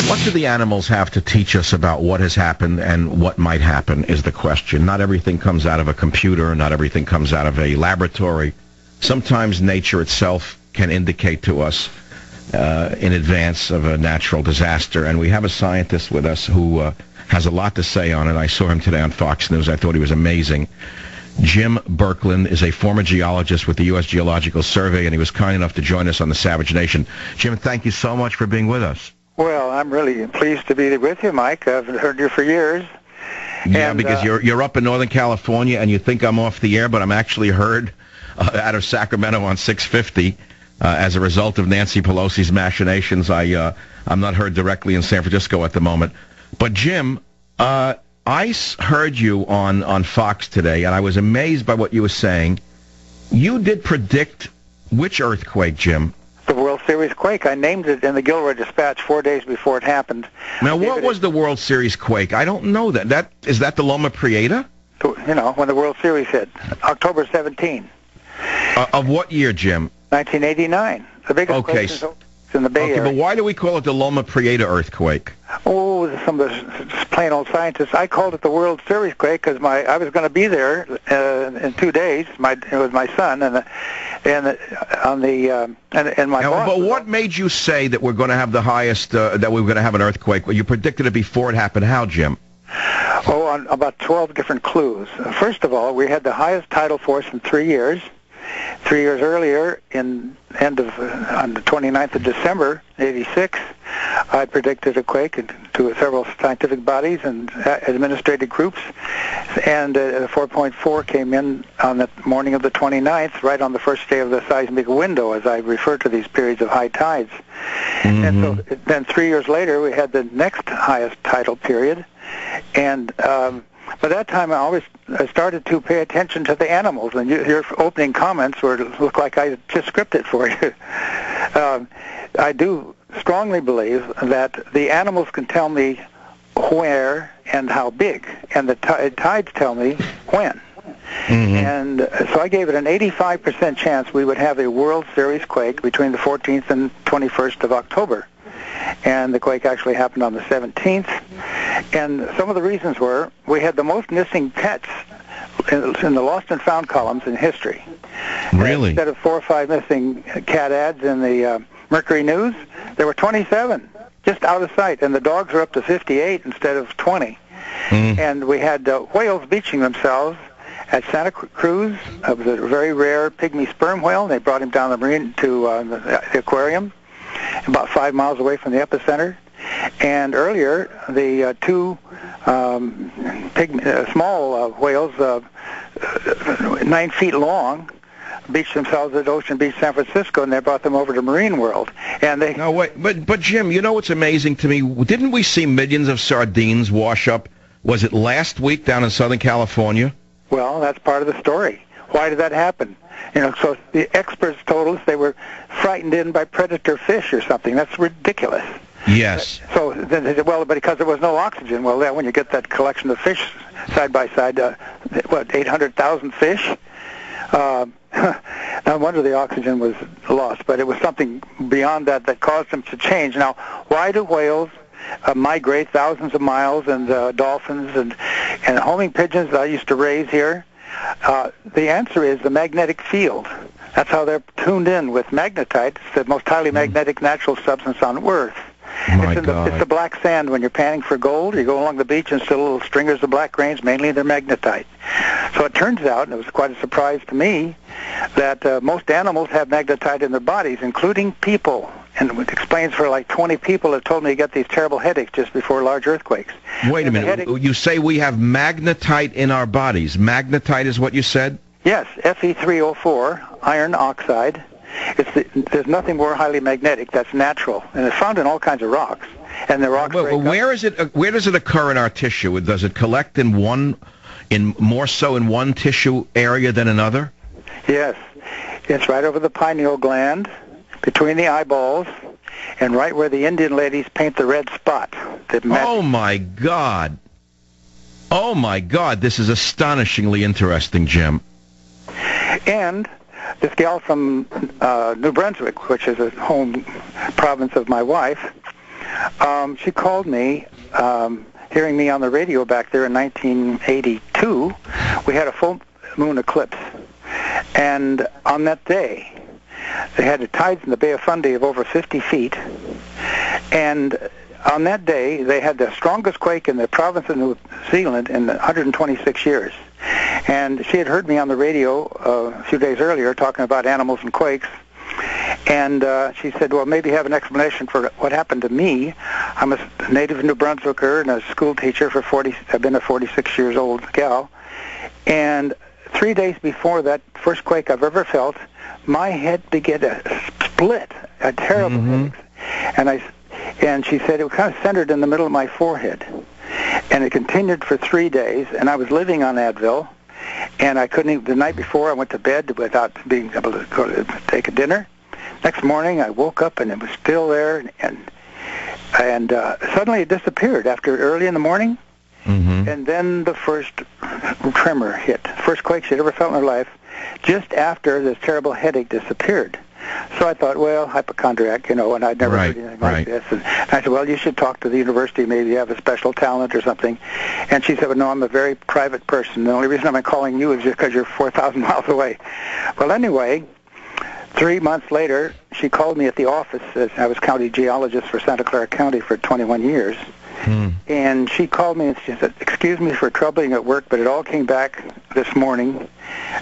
What do the animals have to teach us about what has happened and what might happen is the question. Not everything comes out of a computer. Not everything comes out of a laboratory. Sometimes nature itself can indicate to us in advance of a natural disaster. And we have a scientist with us who has a lot to say on it. I saw him today on Fox News. I thought he was amazing. Jim Berkland is a former geologist with the U.S. Geological Survey, and he was kind enough to join us on the Savage Nation. Jim, thank you so much for being with us. Well, I'm really pleased to be with you, Mike. I've heard you for years. Yeah, and, because you're up in Northern California, and you think I'm off the air, but I'm actually heard out of Sacramento on 650 as a result of Nancy Pelosi's machinations. I'm not heard directly in San Francisco at the moment. But, Jim, I heard you on Fox today, and I was amazed by what you were saying. You did predict which earthquake, Jim? The World Series quake. I named it in the Gilroy Dispatch 4 days before it happened. Now, what was the World Series quake? I don't know that. Is that the Loma Prieta? You know, when the World Series hit, October 17. Of what year, Jim? 1989. The biggest quake in the Bay Area. But why do we call it the Loma Prieta earthquake? Oh, some of the plain old scientists. I called it the World Series quake because I was going to be there in 2 days. It was my son and my boss. But what made you say that we're going to have the highest that we were going to have an earthquake? Well, you predicted it before it happened. How, Jim? Oh, on about 12 different clues. First of all, we had the highest tidal force in 3 years. 3 years earlier, on the 29th of December, 86, I predicted a quake to several scientific bodies and administrative groups, and 4.4 came in on the morning of the 29th, right on the first day of the seismic window, as I refer to these periods of high tides. Mm-hmm. And so then 3 years later, we had the next highest tidal period, and by that time, I started to pay attention to the animals, and your opening comments look like I just scripted for you. I do strongly believe that the animals can tell me where and how big, and the tides tell me when. Mm-hmm. And so I gave it an 85% chance we would have a World Series quake between the 14th and 21st of October. And the quake actually happened on the 17th. And some of the reasons were we had the most missing pets in the lost and found columns in history. Really? Instead of 4 or 5 missing cat ads in the Mercury News, there were 27 just out of sight. And the dogs were up to 58 instead of 20. Mm. And we had whales beaching themselves at Santa Cruz. It was a very rare pygmy sperm whale. They brought him down the marine to the aquarium, about 5 miles away from the epicenter. And earlier, the two small whales, 9 feet long, beached themselves at Ocean Beach, San Francisco, and they brought them over to Marine World. And they... No, wait, but Jim, you know what's amazing to me? Didn't we see millions of sardines wash up? Was it last week down in Southern California? Well, that's part of the story. Why did that happen? You know, so the experts told us they were frightened in by predator fish or something. That's ridiculous. Yes. So then they said, well, but because there was no oxygen. Well, then when you get that collection of fish side by side, 800,000 fish? No wonder the oxygen was lost. But it was something beyond that caused them to change. Now, why do whales migrate thousands of miles, and dolphins and homing pigeons that I used to raise here? The answer is the magnetic field. That's how they're tuned in with magnetite. It's the most highly magnetic natural substance on Earth. It's the black sand. When you're panning for gold, you go along the beach and see little stringers of black grains, mainly they're magnetite. So it turns out, and it was quite a surprise to me, that most animals have magnetite in their bodies, including people. And it explains for like 20 people that told me to get these terrible headaches just before large earthquakes. Wait a minute. You say we have magnetite in our bodies. Magnetite is what you said? Yes, Fe3O4, iron oxide. There's nothing more highly magnetic that's natural, and it's found in all kinds of rocks. And the rocks. Where does it occur in our tissue? Does it collect more so in one tissue area than another? Yes, it's right over the pineal gland, between the eyeballs, and right where the Indian ladies paint the red spot. Oh my God! Oh my God! This is astonishingly interesting, Jim. And this gal from New Brunswick, which is a home province of my wife, She called me, hearing me on the radio back there in 1982. We had a full moon eclipse. And on that day, they had the tides in the Bay of Fundy of over 50 feet. And on that day, they had the strongest quake in the province of New Zealand in 126 years. And she had heard me on the radio a few days earlier talking about animals and quakes. And she said, well, maybe you have an explanation for what happened to me. I'm a native New Brunswicker and a school teacher for I've been a 46 years old gal. And 3 days before that first quake I've ever felt, my head began to split, a terrible headache. And she said it was kind of centered in the middle of my forehead. And it continued for 3 days, and I was living on Advil, and I couldn't even, the night before I went to bed without being able to go to take a dinner. Next morning I woke up and it was still there, and suddenly it disappeared after early in the morning. And then the first tremor hit, first quake she'd ever felt in her life, just after this terrible headache disappeared. So I thought, well, hypochondriac, and I'd never heard anything like this. And I said, well, you should talk to the university. Maybe you have a special talent or something. And she said, well, no, I'm a very private person. The only reason I'm calling you is just because you're 4,000 miles away. Well, anyway, 3 months later, she called me at the office. I was county geologist for Santa Clara County for 21 years. And she called me and she said, excuse me for troubling you at work, but it all came back this morning,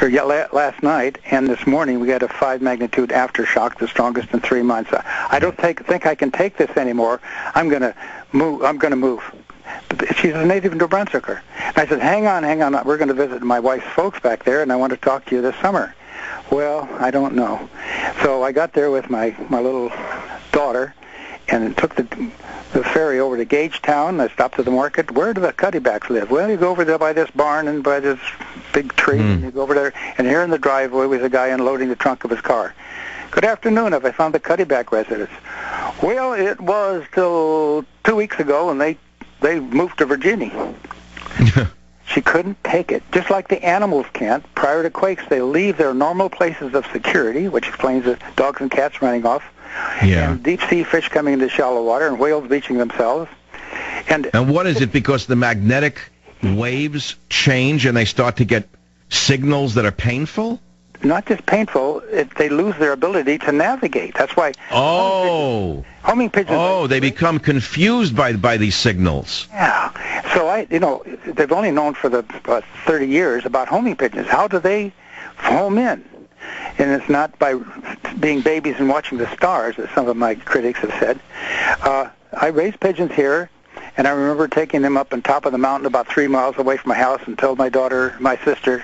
or last night, and this morning we had a 5 magnitude aftershock, the strongest in 3 months. I don't think I can take this anymore. I'm going to move. She's a native New Brunswicker. And I said, hang on. We're going to visit my wife's folks back there, and I want to talk to you this summer. Well, I don't know. So I got there with my little daughter and took the ferry over to Gagetown. I stopped at the market. Where do the Cuddybacks live? Well, you go over there by this barn and by this big tree, and you go over there, and here in the driveway was a guy unloading the trunk of his car. Good afternoon. Have I found the Cuddyback residence? Well, it was till 2 weeks ago, and they moved to Virginia. She couldn't take it. Just like the animals can't. Prior to quakes, they leave their normal places of security, which explains the dogs and cats running off, and deep-sea fish coming into shallow water, and whales beaching themselves. And what is it? Because the magnetic waves change and they start to get signals that are painful? Not just painful, they lose their ability to navigate. That's why homing pigeons they become confused by these signals. Yeah. So they've only known for the 30 years about homing pigeons. How do they home in? And it's not by being babies and watching the stars, as some of my critics have said. I raised pigeons here, and I remember taking them up on top of the mountain about 3 miles away from my house and told my sister,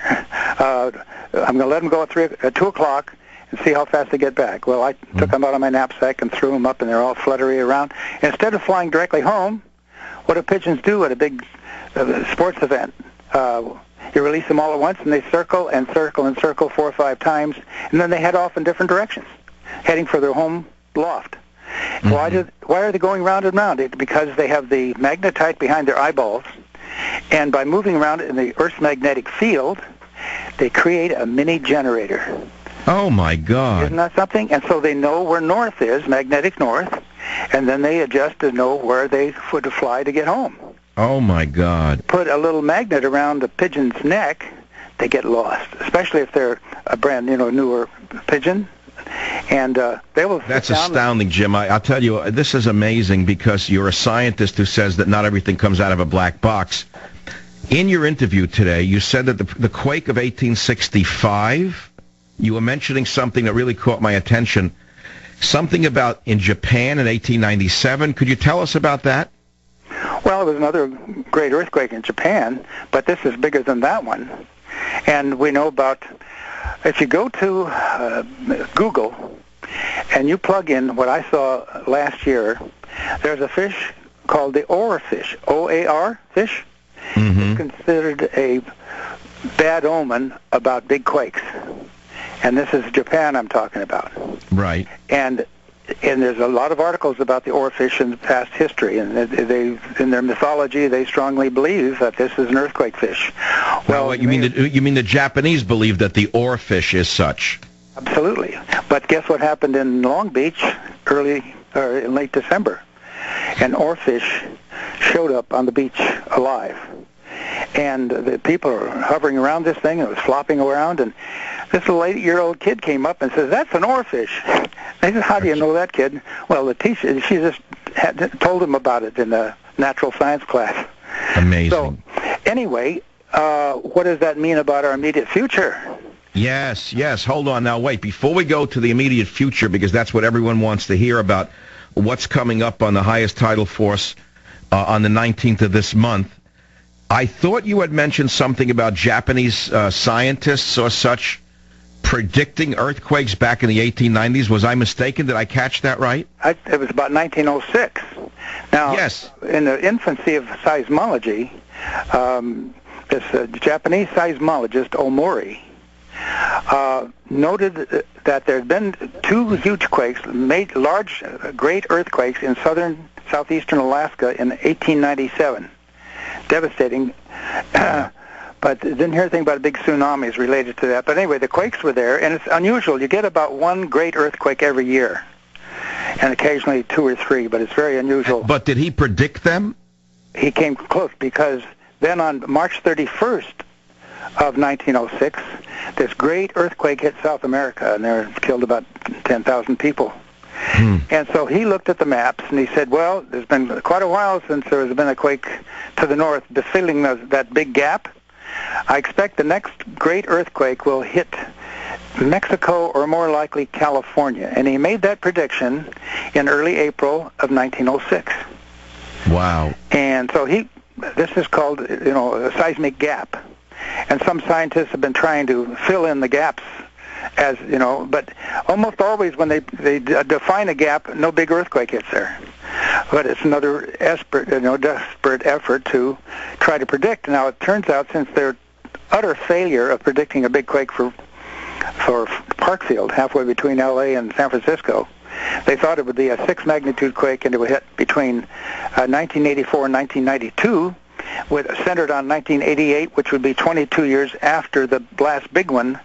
I'm going to let them go at 2 o'clock and see how fast they get back. Well, I took them out of my knapsack and threw them up, and they're all fluttery around. Instead of flying directly home, what do pigeons do at a big sports event? You release them all at once, and they circle and circle and circle 4 or 5 times, and then they head off in different directions, heading for their home loft. Why are they going round and round? Because they have the magnetite behind their eyeballs, and by moving around in the Earth's magnetic field, they create a mini generator. Oh, my God. Isn't that something? And so they know where north is, magnetic north, and then they adjust to know where they would fly to get home. Oh, my God. Put a little magnet around the pigeon's neck, they get lost, especially if they're a brand newer pigeon. And they will. That's astounding, Jim. I'll tell you, this is amazing because you're a scientist who says that not everything comes out of a black box. In your interview today, you said that the quake of 1865, you were mentioning something that really caught my attention, something about in Japan in 1897. Could you tell us about that? Well, it was another great earthquake in Japan, but this is bigger than that one. And we know about, if you go to Google and you plug in what I saw last year, there's a fish called the oar fish, O-A-R fish. It's considered a bad omen about big quakes. And this is Japan I'm talking about. Right. And there's a lot of articles about the oarfish in past history, and they, in their mythology, they strongly believe that this is an earthquake fish. Well, you mean the Japanese believe that the oarfish is such? Absolutely. But guess what happened in Long Beach in late December? and oarfish showed up on the beach alive. And the people are hovering around this thing, and it was flopping around, and this little 8-year-old kid came up and says, "That's an oarfish." I said, "How do you know that, kid?" Well, the teacher, she just told him about it in the natural science class. Amazing. So, anyway, what does that mean about our immediate future? Yes. Hold on now. Wait. Before we go to the immediate future, because that's what everyone wants to hear about what's coming up on the highest tidal force on the 19th of this month, I thought you had mentioned something about Japanese scientists or such predicting earthquakes back in the 1890s. Was I mistaken? Did I catch that right? It was about 1906. Now, yes. In the infancy of seismology, this Japanese seismologist, Omori, noted that there had been 2 huge quakes, made large, great earthquakes in southeastern Alaska in 1897. Devastating. But didn't hear anything about big tsunamis related to that. But anyway, the quakes were there, and it's unusual. You get about 1 great earthquake every year, and occasionally 2 or 3, but it's very unusual. But did he predict them? He came close, because then on March 31st of 1906, this great earthquake hit South America, and there killed about 10,000 people. And so he looked at the maps, and he said, well, there's been quite a while since there has been a quake to the north, filling that big gap. I expect the next great earthquake will hit Mexico, or more likely California. And he made that prediction in early April of 1906. Wow. And so this is called, a seismic gap. And some scientists have been trying to fill in the gaps, as but almost always when they define a gap, no big earthquake hits there. But it's another desperate effort to try to predict. Now, it turns out, since their utter failure of predicting a big quake for Parkfield, halfway between L.A. and San Francisco, they thought it would be a 6-magnitude quake, and it would hit between 1984 and 1992, centered on 1988, which would be 22 years after the last big one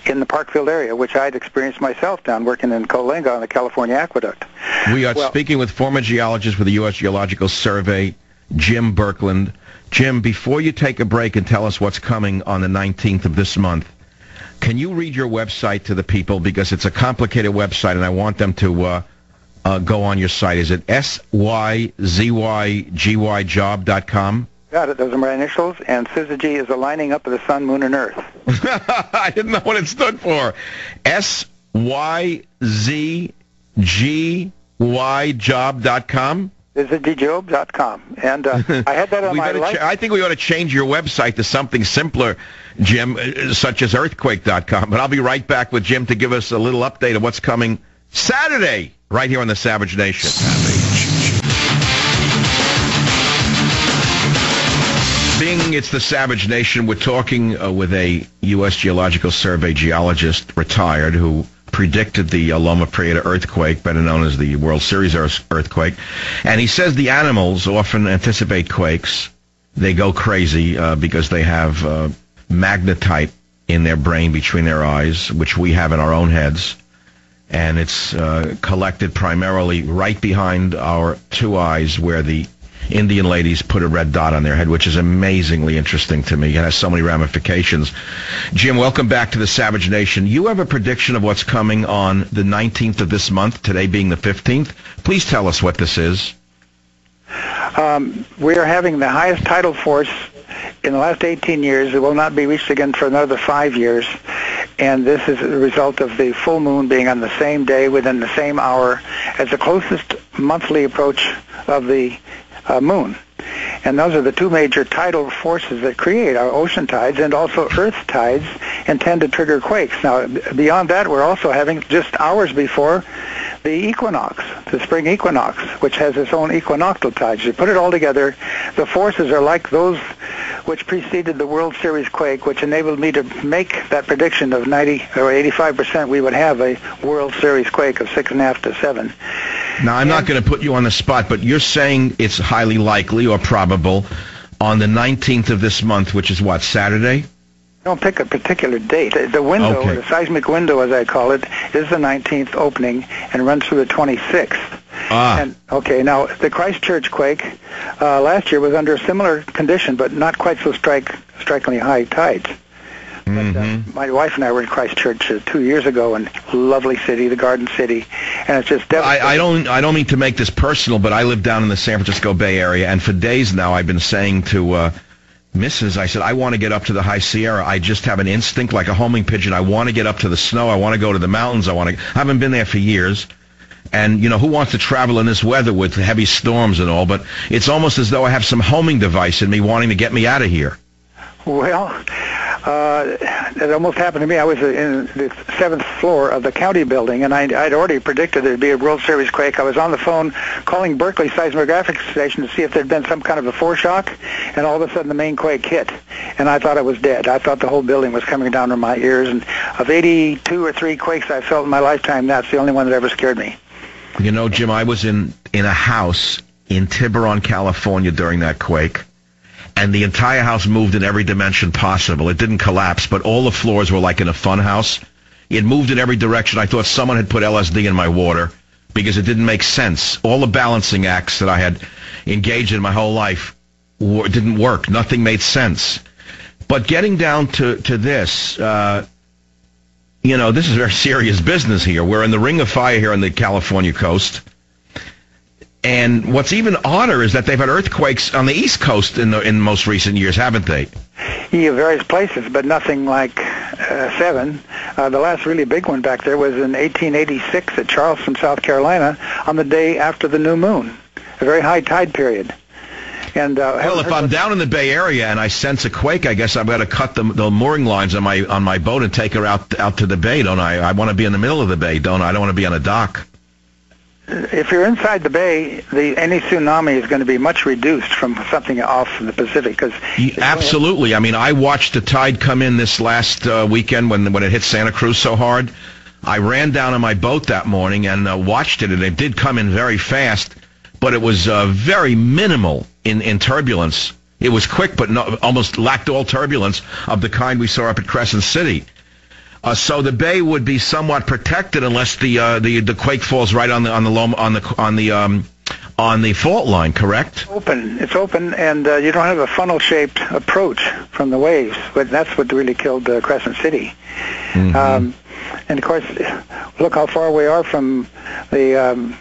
in the Parkfield area, which I'd experienced myself down working in Coalinga on the California Aqueduct. We are speaking with former geologist with the U.S. Geological Survey, Jim Berkland. Jim, before you take a break and tell us what's coming on the 19th of this month, can you read your website to the people? Because it's a complicated website, and I want them to go on your site. Is it syzygyjob.com? Got it. Those are my initials, and syzygy is the lining up of the sun, moon, and earth. I didn't know what it stood for. syzygyjob.com? syzygyjob.com. And I had that on my life. I think we ought to change your website to something simpler, Jim, such as earthquake.com. But I'll be right back with Jim to give us a little update of what's coming Saturday right here on the Savage Nation. Being it's the Savage Nation, we're talking with a U.S. Geological Survey geologist, retired, who predicted the Loma Prieta earthquake, better known as the World Series earthquake. And he says the animals often anticipate quakes. They go crazy because they have magnetite in their brain between their eyes, which we have in our own heads. And it's collected primarily right behind our 2 eyes, where the Indian ladies put a red dot on their head, which is amazingly interesting to me. It has so many ramifications. Jim, welcome back to the Savage Nation. You have a prediction of what's coming on the 19th of this month, today being the 15th. Please tell us what this is. We are having the highest tidal force in the last 18 years. It will not be reached again for another 5 years. And this is a result of the full moon being on the same day, within the same hour, as the closest monthly approach of the moon. And those are the 2 major tidal forces that create our ocean tides, and also earth tides, and tend to trigger quakes. Now, beyond that, we're also having, just hours before, the equinox, the spring equinox, which has its own equinoctial tides. You put it all together, the forces are like those which preceded the World Series quake, which enabled me to make that prediction of 90 or 85% we would have a World Series quake of 6.5 to 7. Now, I'm not going to put you on the spot, but you're saying it's highly likely or probable on the 19th of this month, which is what, Saturday? Don't pick a particular date. The window, the seismic window, as I call it, is the 19th opening and runs through the 26th. And okay, now the Christchurch quake last year was under a similar condition, but not quite so strikingly high tides. But my wife and I were in Christchurch 2 years ago, and lovely city, the Garden City, and it's just devastating. I don't mean to make this personal, but I live down in the San Francisco Bay Area, and for days now I've been saying to Mrs., I said, I want to get up to the High Sierra. I just have an instinct like a homing pigeon. I want to get up to the snow. I want to go to the mountains. I haven't been there for years. And, you know, who wants to travel in this weather with heavy storms and all? But it's almost as though I have some homing device in me wanting to get me out of here. Well, it almost happened to me. I was in the 7th floor of the county building, and I'd already predicted there'd be a World Series quake. I was on the phone calling Berkeley Seismographic Station to see if there'd been some kind of a foreshock, and all of a sudden the main quake hit, and I thought I was dead. I thought the whole building was coming down on my ears, and of 82 or 3 quakes I felt in my lifetime, that's the only one that ever scared me. You know, Jim, I was in a house in Tiburon, California during that quake, and the entire house moved in every dimension possible. It didn't collapse, but all the floors were like in a fun house. It moved in every direction. I thought someone had put LSD in my water because it didn't make sense. All the balancing acts that I had engaged in my whole life didn't work. Nothing made sense. But getting down to this, you know, this is very serious business here. We're in the ring of fire here on the California coast. And what's even odder is that they've had earthquakes on the East Coast in most recent years, haven't they? Yeah, various places, but nothing like 7. The last really big one back there was in 1886 at Charleston, South Carolina, on the day after the new moon, a very high tide period. And well, if I'm down in the Bay Area and I sense a quake, I guess I've got to cut the mooring lines on my boat and take her out to the bay, don't I? I want to be in the middle of the bay, don't I? I don't want to be on a dock. If you're inside the bay, any tsunami is going to be much reduced from something off in the Pacific. Absolutely. I mean, I watched the tide come in this last weekend when it hit Santa Cruz so hard. I ran down on my boat that morning and watched it, and it did come in very fast, but it was very minimal in turbulence. It was quick, but almost lacked all turbulence of the kind we saw up at Crescent City. So the bay would be somewhat protected unless the quake falls right on the fault line. Correct? It's open, and you don't have a funnel-shaped approach from the waves. But that's what really killed Crescent City. And of course, look how far we are from the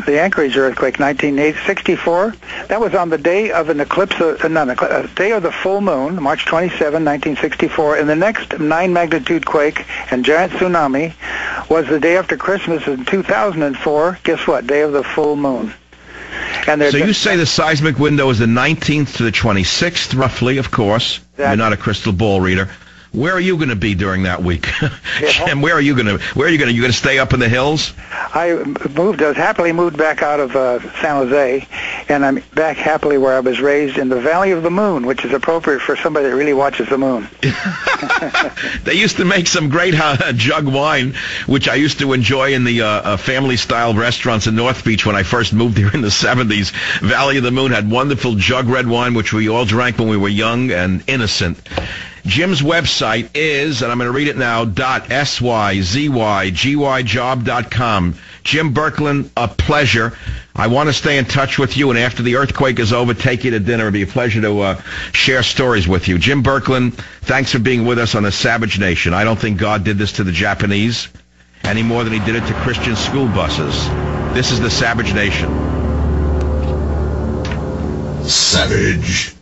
Anchorage earthquake, 1964. That was on the day of an eclipse, day of the full moon, March 27, 1964. And the next 9 magnitude quake and giant tsunami was the day after Christmas in 2004. Guess what? Day of the full moon. And so you say the seismic window is the 19th to the 26th, roughly, of course. You're not a crystal ball reader. Where are you going to be during that week? Jim, where are you going to stay up in the hills? I was happily moved back out of San Jose, and I'm back happily where I was raised in the Valley of the Moon, which is appropriate for somebody that really watches the moon. They used to make some great jug wine, which I used to enjoy in the family-style restaurants in North Beach when I first moved here in the 70s. Valley of the Moon had wonderful jug red wine, which we all drank when we were young and innocent. Jim's website is, and I'm going to read it now, .syzygyjob.com. Jim Berkland, a pleasure. I want to stay in touch with you, and after the earthquake is over, take you to dinner. It'll be a pleasure to share stories with you. Jim Berkland, thanks for being with us on the Savage Nation. I don't think God did this to the Japanese any more than he did it to Christian school buses. This is the Savage Nation. Savage.